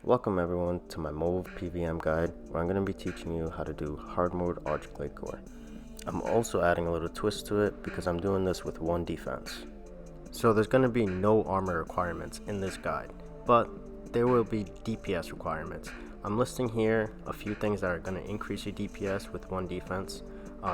Welcome everyone to my move PVM guide, where I'm going to be teaching you how to do Hard Mode Arch-Glacor. I'm also adding a little twist to it because I'm doing this with one defense. So there's going to be no armor requirements in this guide, but there will be DPS requirements. I'm listing here a few things that are going to increase your DPS with one defense.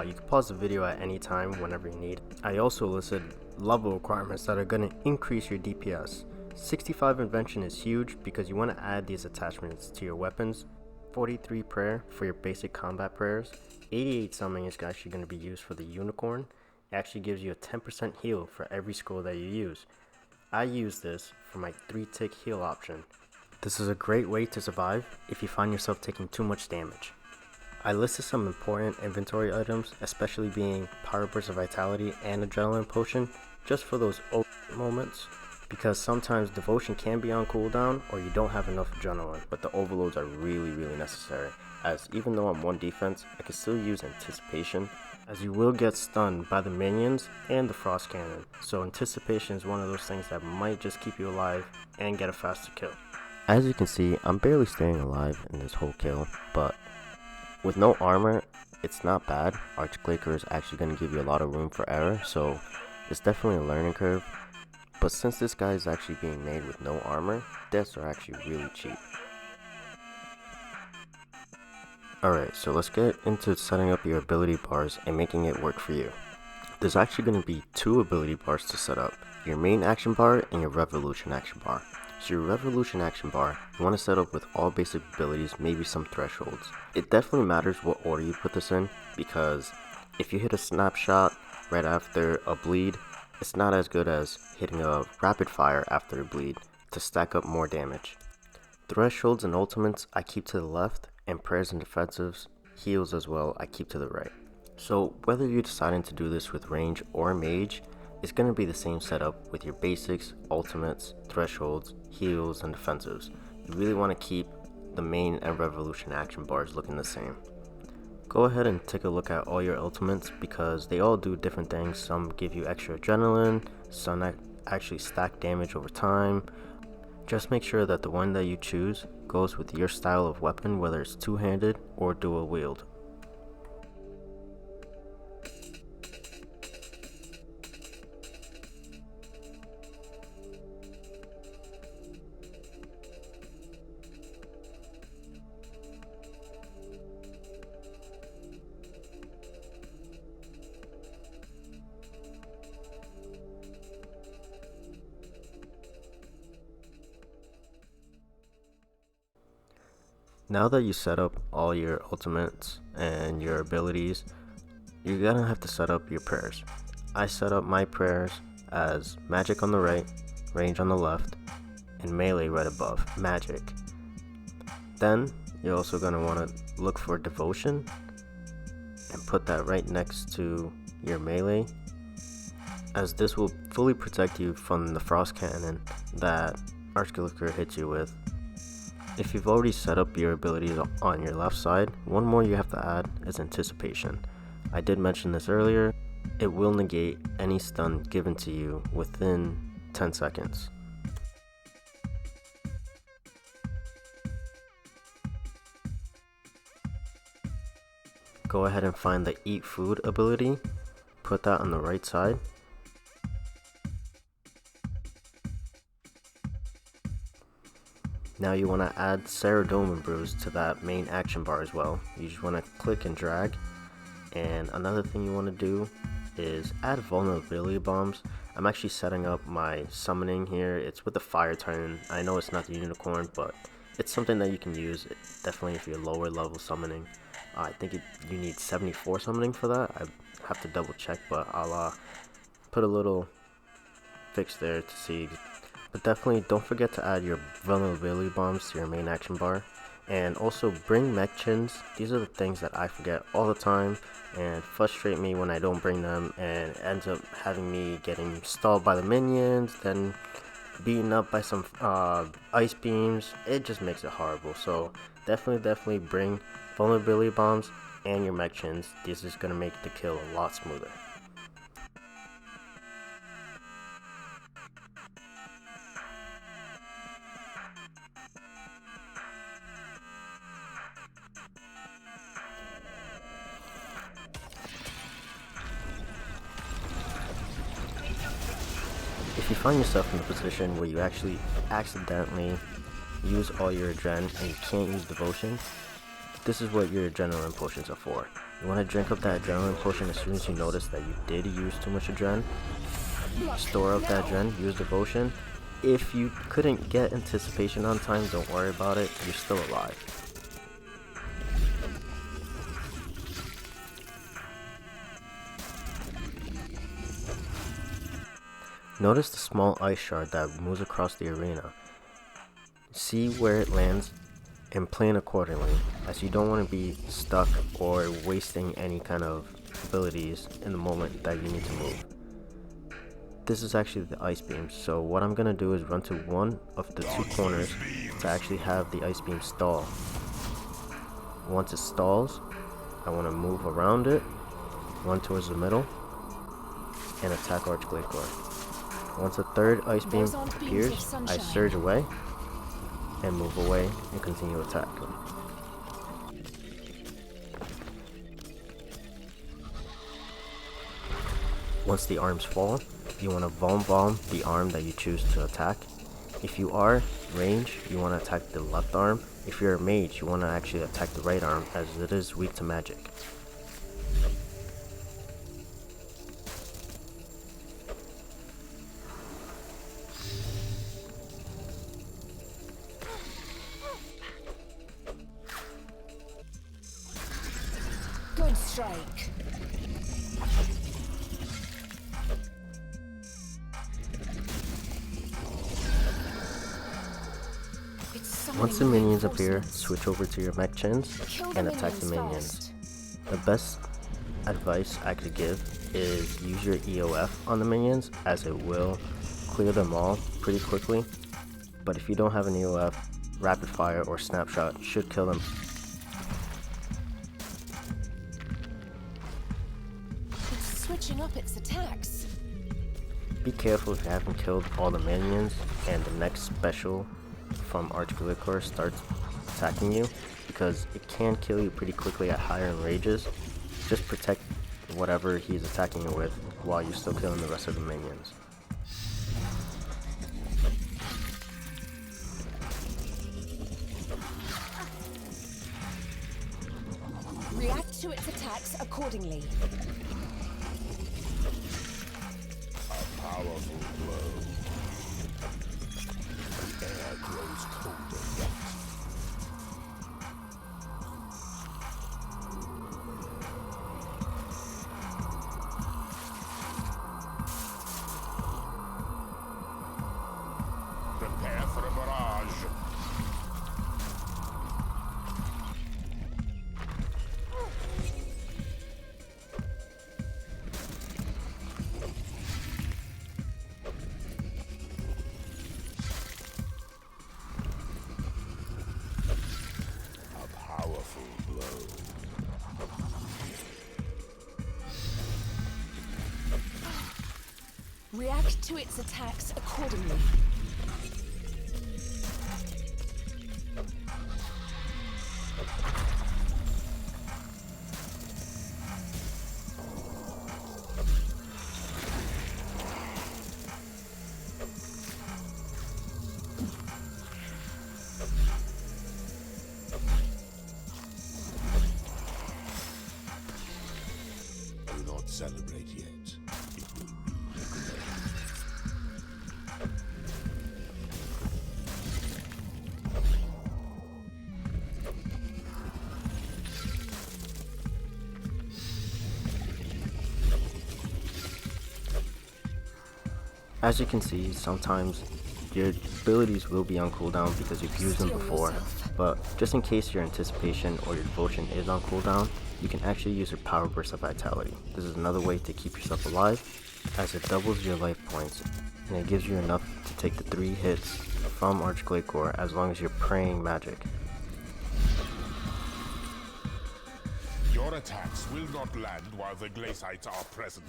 You can pause the video at any time whenever you need. I also listed level requirements that are going to increase your DPS. 65 Invention is huge because you want to add these attachments to your weapons. 43 Prayer for your basic combat prayers. 88 Summoning is actually going to be used for the Unicorn. It actually gives you a 10% heal for every scroll that you use. I use this for my 3-tick heal option. This is a great way to survive if you find yourself taking too much damage. I listed some important inventory items, especially being Power Burst of Vitality and Adrenaline Potion, just for those moments. Because sometimes devotion can be on cooldown or you don't have enough adrenaline, but the overloads are really necessary, as even though I'm one defense, I can still use anticipation, as you will get stunned by the minions and the frost cannon, so anticipation is one of those things that might just keep you alive and get a faster kill. As you can see, I'm barely staying alive in this whole kill, but with no armor, it's not bad. Arch-Glacor is actually going to give you a lot of room for error, so it's definitely a learning curve. But since this guy is actually being made with no armor, deaths are actually really cheap. Alright, so let's get into setting up your ability bars and making it work for you. There's actually going to be two ability bars to set up, your main action bar and your revolution action bar. So your revolution action bar, you want to set up with all basic abilities, maybe some thresholds. It definitely matters what order you put this in, because if you hit a snapshot right after a bleed, it's not as good as hitting a rapid fire after a bleed to stack up more damage. Thresholds and ultimates I keep to the left, and prayers and defensives, heals as well, I keep to the right. So whether you're deciding to do this with range or mage, it's going to be the same setup with your basics, ultimates, thresholds, heals, and defensives. You really want to keep the main and revolution action bars looking the same. Go ahead and take a look at all your ultimates because they all do different things. Some give you extra adrenaline, some actually stack damage over time. Just make sure that the one that you choose goes with your style of weapon, whether it's two-handed or dual wield. Now that you set up all your ultimates and your abilities, you're gonna have to set up your prayers. I set up my prayers as magic on the right, range on the left, and melee right above, magic. Then you're also gonna wanna look for devotion and put that right next to your melee, as this will fully protect you from the frost cannon that Arch-Glacor hits you with. If you've already set up your abilities on your left side, one more you have to add is anticipation. I did mention this earlier, it will negate any stun given to you within 10 seconds. Go ahead and find the eat food ability, put that on the right side. Now you want to add Ceridome Brews to that main action bar as well. You just want to click and drag. And another thing you want to do is add vulnerability bombs. I'm actually setting up my summoning here. It's with the fire titan. I know it's not the unicorn, but it's something that you can use. Definitely if you're lower level summoning. I think you need 74 summoning for that. I have to double check, but I'll put a little fix there to see. But definitely don't forget to add your vulnerability bombs to your main action bar. And also bring mech chins. These are the things that I forget all the time and frustrate me when I don't bring them, and it ends up having me getting stalled by the minions, then beaten up by some ice beams. It just makes it horrible. So definitely bring vulnerability bombs and your mech chins. This is going to make the kill a lot smoother. you find yourself in a position where you actually accidentally use all your adren and you can't use devotion, this is what your adrenaline potions are for. You want to drink up that adrenaline potion as soon as you notice that you did use too much adren. Store up that adren, use devotion. If you couldn't get anticipation on time, don't worry about it, you're still alive. Notice the small ice shard that moves across the arena. See where it lands and plan accordingly, as you don't want to be stuck or wasting any kind of abilities in the moment that you need to move. This is actually the ice beam, so what I'm gonna do is run to one of the two corners to actually have the ice beam stall. Once it stalls, I want to move around it, run towards the middle, and attack Arch-Glacor. Once a third ice beam appears, I surge away and move away and continue attack. Once the arms fall, you want to bomb the arm that you choose to attack. If you are range, you want to attack the left arm. If you're a mage, you want to actually attack the right arm, as it is weak to magic. Good strike. Once the minions appear, switch over to your mech chins and attack the minions. The best advice I could give is use your EOF on the minions, as it will clear them all pretty quickly. But if you don't have an EOF, rapid fire or snapshot should kill them. It's switching up its attacks. Be careful if you haven't killed all the minions and the next special from Arch-Glacor starts attacking you, because it can kill you pretty quickly at higher rages. Just protect whatever he's attacking you with while you're still killing the rest of the minions. React to its attacks accordingly. A powerful blow. The air grows colder yet. Prepare for a barrage. React to its attacks accordingly. Do not celebrate yet. It will be regret. As you can see, sometimes your abilities will be on cooldown because you've used them before, but just in case your anticipation or your devotion is on cooldown, you can actually use your power burst of vitality. This is another way to keep yourself alive, as it doubles your life points, and it gives you enough to take the 3 hits from Arch-Glacor as long as you're praying magic. Your attacks will not land while the glacites are present.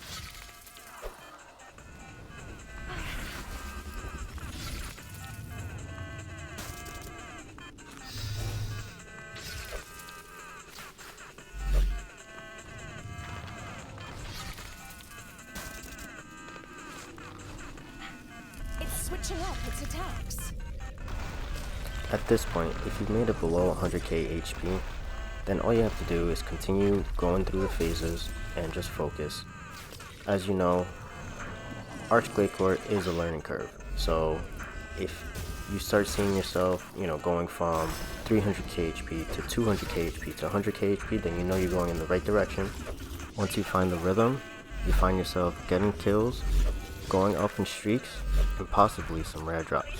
its attacks. At this point, if you've made it below 100k HP, then all you have to do is continue going through the phases and just focus. As you know, Arch-Glacor is a learning curve, so if you start seeing yourself, going from 300k HP to 200k HP to 100k HP, then you know you're going in the right direction. Once you find the rhythm, you find yourself getting kills, going up in streaks, and possibly some rare drops.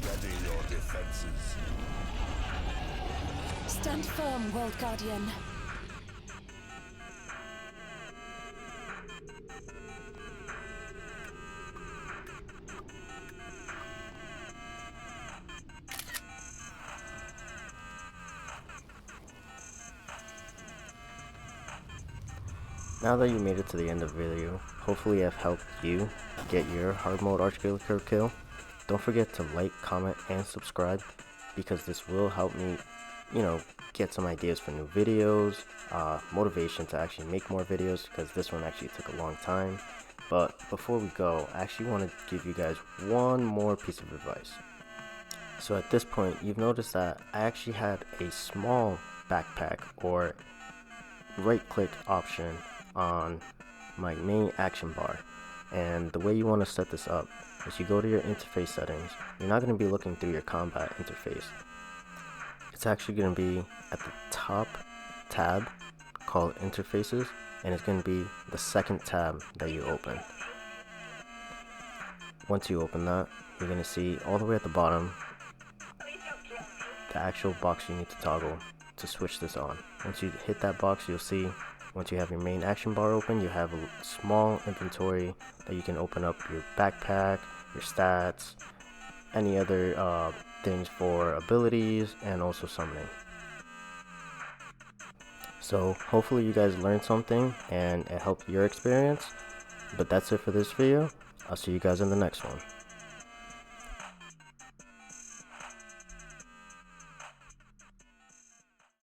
Ready your defenses. Stand firm, World Guardian. Now that you made it to the end of the video, hopefully I've helped you get your Hard Mode Arch-Glacor kill. Don't forget to like, comment, and subscribe, because this will help me, get some ideas for new videos, motivation to actually make more videos, because this one actually took a long time. But before we go, I actually want to give you guys one more piece of advice. So at this point, you've noticed that I actually had a small backpack or right-click option on my main action bar, and the way you want to set this up is you go to your interface settings. You're not going to be looking through your combat interface. It's actually going to be at the top tab called interfaces, and it's going to be the second tab that you open. Once you open that, you're going to see all the way at the bottom the actual box you need to toggle to switch this on. Once you hit that box, you'll see, once you have your main action bar open, you have a small inventory that you can open up your backpack, your stats, any other things for abilities, and also summoning. So hopefully you guys learned something and it helped your experience. But that's it for this video. I'll see you guys in the next one.